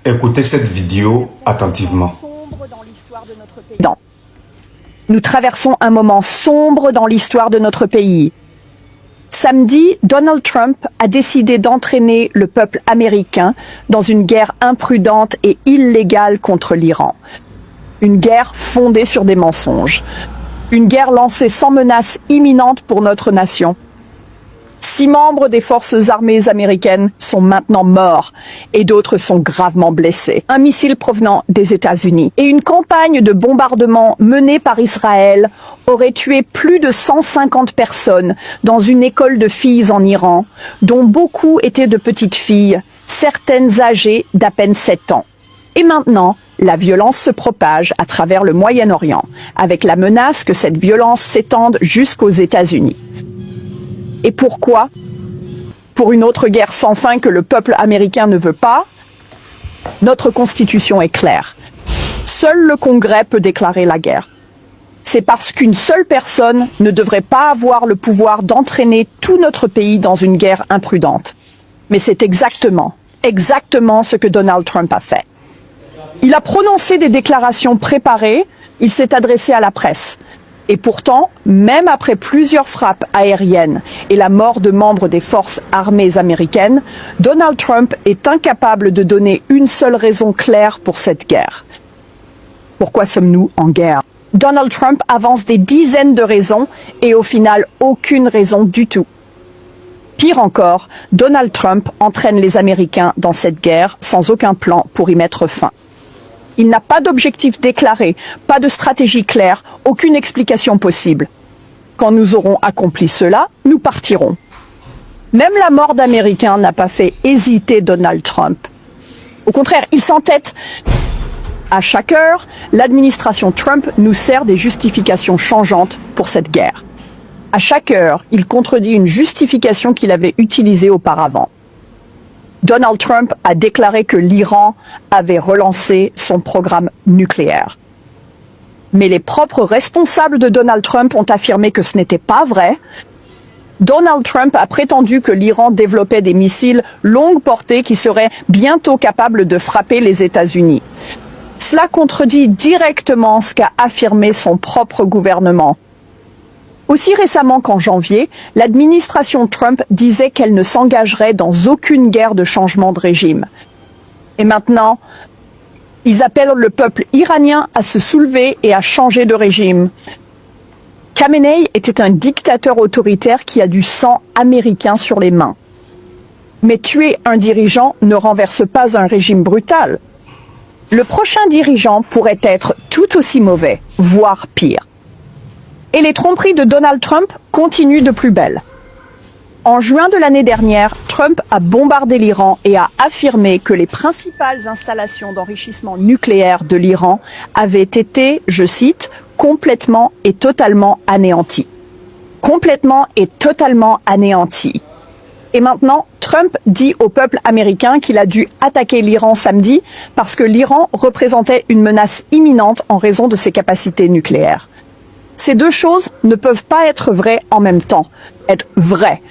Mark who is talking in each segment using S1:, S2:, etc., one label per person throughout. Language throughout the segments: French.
S1: Écoutez cette vidéo attentivement.
S2: Non. Nous traversons un moment sombre dans l'histoire de notre pays. Samedi, Donald Trump a décidé d'entraîner le peuple américain dans une guerre imprudente et illégale contre l'Iran. Une guerre fondée sur des mensonges. Une guerre lancée sans menace imminente pour notre nation. 6 membres des forces armées américaines sont maintenant morts et d'autres sont gravement blessés. Un missile provenant des États-Unis et une campagne de bombardement menée par Israël aurait tué plus de 150 personnes dans une école de filles en Iran, dont beaucoup étaient de petites filles, certaines âgées d'à peine 7 ans. Et maintenant, la violence se propage à travers le Moyen-Orient, avec la menace que cette violence s'étende jusqu'aux États-Unis. Et pourquoi? Pour une autre guerre sans fin que le peuple américain ne veut pas? Notre Constitution est claire. Seul le Congrès peut déclarer la guerre. C'est parce qu'une seule personne ne devrait pas avoir le pouvoir d'entraîner tout notre pays dans une guerre imprudente. Mais c'est exactement ce que Donald Trump a fait. Il a prononcé des déclarations préparées, il s'est adressé à la presse. Et pourtant, même après plusieurs frappes aériennes et la mort de membres des forces armées américaines, Donald Trump est incapable de donner une seule raison claire pour cette guerre. Pourquoi sommes-nous en guerre? Donald Trump avance des dizaines de raisons et au final, aucune raison du tout. Pire encore, Donald Trump entraîne les Américains dans cette guerre sans aucun plan pour y mettre fin. Il n'a pas d'objectif déclaré, pas de stratégie claire, aucune explication possible. Quand nous aurons accompli cela, nous partirons. Même la mort d'Américains n'a pas fait hésiter Donald Trump. Au contraire, il s'entête. À chaque heure, l'administration Trump nous sert des justifications changeantes pour cette guerre. À chaque heure, il contredit une justification qu'il avait utilisée auparavant. Donald Trump a déclaré que l'Iran avait relancé son programme nucléaire. Mais les propres responsables de Donald Trump ont affirmé que ce n'était pas vrai. Donald Trump a prétendu que l'Iran développait des missiles longue portée qui seraient bientôt capables de frapper les États-Unis. Cela contredit directement ce qu'a affirmé son propre gouvernement. Aussi récemment qu'en janvier, l'administration Trump disait qu'elle ne s'engagerait dans aucune guerre de changement de régime. Et maintenant, ils appellent le peuple iranien à se soulever et à changer de régime. Khamenei était un dictateur autoritaire qui a du sang américain sur les mains. Mais tuer un dirigeant ne renverse pas un régime brutal. Le prochain dirigeant pourrait être tout aussi mauvais, voire pire. Et les tromperies de Donald Trump continuent de plus belle. En juin de l'année dernière, Trump a bombardé l'Iran et a affirmé que les principales installations d'enrichissement nucléaire de l'Iran avaient été, je cite, complètement et totalement anéanties. Complètement et totalement anéanties. Et maintenant, Trump dit au peuple américain qu'il a dû attaquer l'Iran samedi parce que l'Iran représentait une menace imminente en raison de ses capacités nucléaires. Ces deux choses ne peuvent pas être vraies en même temps, être vraies.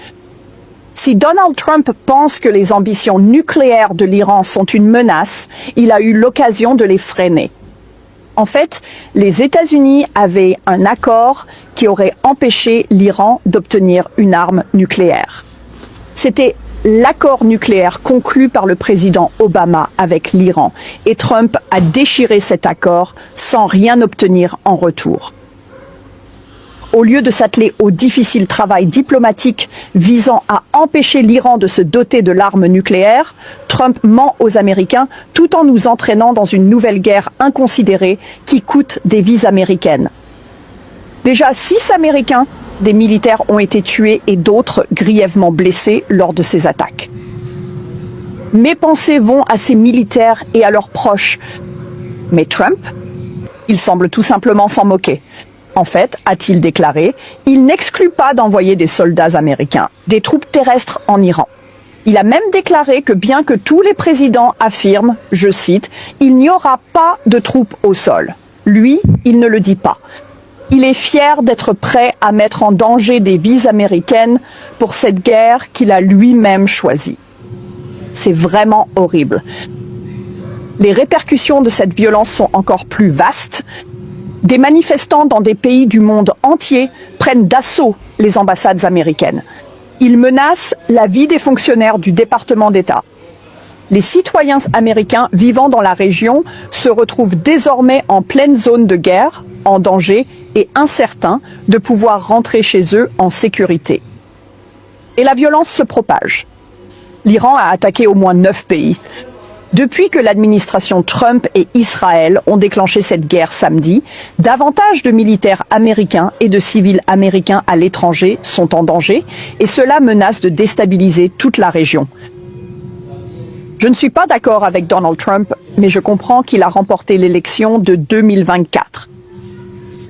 S2: Si Donald Trump pense que les ambitions nucléaires de l'Iran sont une menace, il a eu l'occasion de les freiner. En fait, les États-Unis avaient un accord qui aurait empêché l'Iran d'obtenir une arme nucléaire. C'était l'accord nucléaire conclu par le président Obama avec l'Iran, et Trump a déchiré cet accord sans rien obtenir en retour. Au lieu de s'atteler au difficile travail diplomatique visant à empêcher l'Iran de se doter de l'arme nucléaire, Trump ment aux Américains tout en nous entraînant dans une nouvelle guerre inconsidérée qui coûte des vies américaines. Déjà 6 Américains, des militaires, ont été tués et d'autres grièvement blessés lors de ces attaques. Mes pensées vont à ces militaires et à leurs proches. Mais Trump, il semble tout simplement s'en moquer. En fait, a-t-il déclaré, il n'exclut pas d'envoyer des soldats américains, des troupes terrestres en Iran. Il a même déclaré que bien que tous les présidents affirment, je cite, « il n'y aura pas de troupes au sol ». Lui, il ne le dit pas. Il est fier d'être prêt à mettre en danger des vies américaines pour cette guerre qu'il a lui-même choisie. C'est vraiment horrible. Les répercussions de cette violence sont encore plus vastes. Des manifestants dans des pays du monde entier prennent d'assaut les ambassades américaines. Ils menacent la vie des fonctionnaires du département d'État. Les citoyens américains vivant dans la région se retrouvent désormais en pleine zone de guerre, en danger et incertains de pouvoir rentrer chez eux en sécurité. Et la violence se propage. L'Iran a attaqué au moins 9 pays. Depuis que l'administration Trump et Israël ont déclenché cette guerre samedi, davantage de militaires américains et de civils américains à l'étranger sont en danger et cela menace de déstabiliser toute la région. Je ne suis pas d'accord avec Donald Trump, mais je comprends qu'il a remporté l'élection de 2024.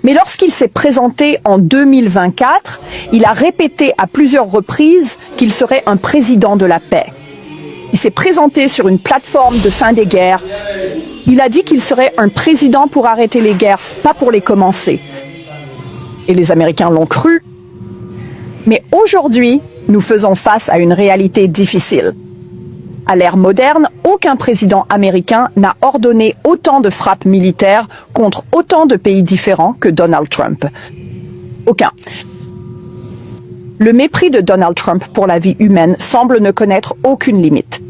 S2: Mais lorsqu'il s'est présenté en 2024, il a répété à plusieurs reprises qu'il serait un président de la paix. Il s'est présenté sur une plateforme de fin des guerres. Il a dit qu'il serait un président pour arrêter les guerres, pas pour les commencer. Et les Américains l'ont cru. Mais aujourd'hui, nous faisons face à une réalité difficile. À l'ère moderne, aucun président américain n'a ordonné autant de frappes militaires contre autant de pays différents que Donald Trump. Aucun. Le mépris de Donald Trump pour la vie humaine semble ne connaître aucune limite.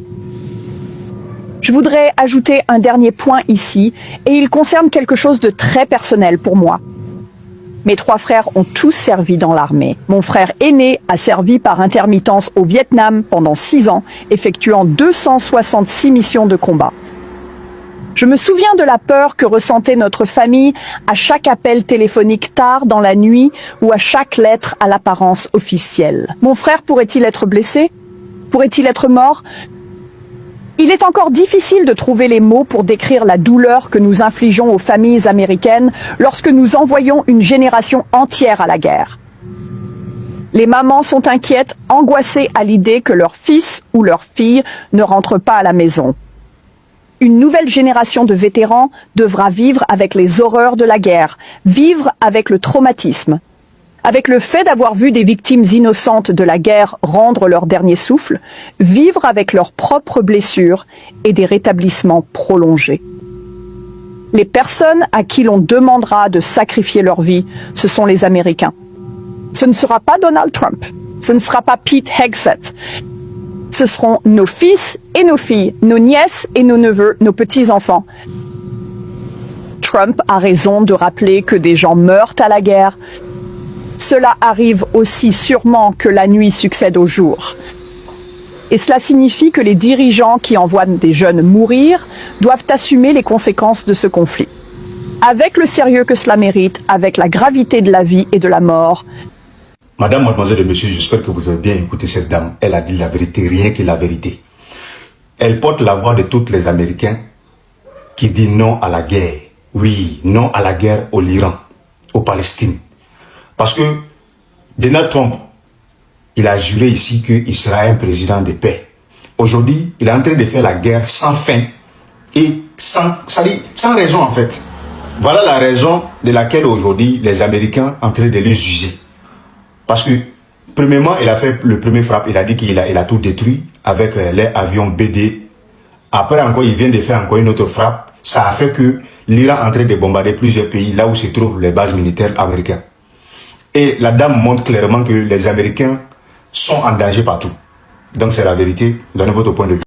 S2: Je voudrais ajouter un dernier point ici, et il concerne quelque chose de très personnel pour moi. Mes 3 frères ont tous servi dans l'armée. Mon frère aîné a servi par intermittence au Vietnam pendant 6 ans, effectuant 266 missions de combat. Je me souviens de la peur que ressentait notre famille à chaque appel téléphonique tard dans la nuit ou à chaque lettre à l'apparence officielle. Mon frère pourrait-il être blessé? Pourrait-il être mort? Il est encore difficile de trouver les mots pour décrire la douleur que nous infligeons aux familles américaines lorsque nous envoyons une génération entière à la guerre. Les mamans sont inquiètes, angoissées à l'idée que leur fils ou leur fille ne rentre pas à la maison. Une nouvelle génération de vétérans devra vivre avec les horreurs de la guerre, vivre avec le traumatisme, avec le fait d'avoir vu des victimes innocentes de la guerre rendre leur dernier souffle, vivre avec leurs propres blessures et des rétablissements prolongés. Les personnes à qui l'on demandera de sacrifier leur vie, ce sont les Américains. Ce ne sera pas Donald Trump, ce ne sera pas Pete Hegseth. Ce seront nos fils et nos filles, nos nièces et nos neveux, nos petits-enfants. Trump a raison de rappeler que des gens meurent à la guerre. Cela arrive aussi sûrement que la nuit succède au jour. Et cela signifie que les dirigeants qui envoient des jeunes mourir doivent assumer les conséquences de ce conflit. Avec le sérieux que cela mérite, avec la gravité de la vie et de la mort.
S1: Madame, mademoiselle et monsieur, j'espère que vous avez bien écouté cette dame. Elle a dit la vérité, rien que la vérité. Elle porte la voix de tous les Américains qui disent non à la guerre. Oui, non à la guerre au Iran, aux Palestine. Parce que Donald Trump, il a juré ici qu'il sera un président de paix. Aujourd'hui, il est en train de faire la guerre sans fin et sans raison en fait. Voilà la raison de laquelle aujourd'hui les Américains sont en train de les user. Parce que, premièrement, il a fait le premier frappe, il a dit qu'il a tout détruit avec les avions BD. Après encore, il vient de faire encore une autre frappe. Ça a fait que l'Iran est en train de bombarder plusieurs pays là où se trouvent les bases militaires américaines. Et la dame montre clairement que les Américains sont en danger partout. Donc c'est la vérité. Donnez votre point de vue.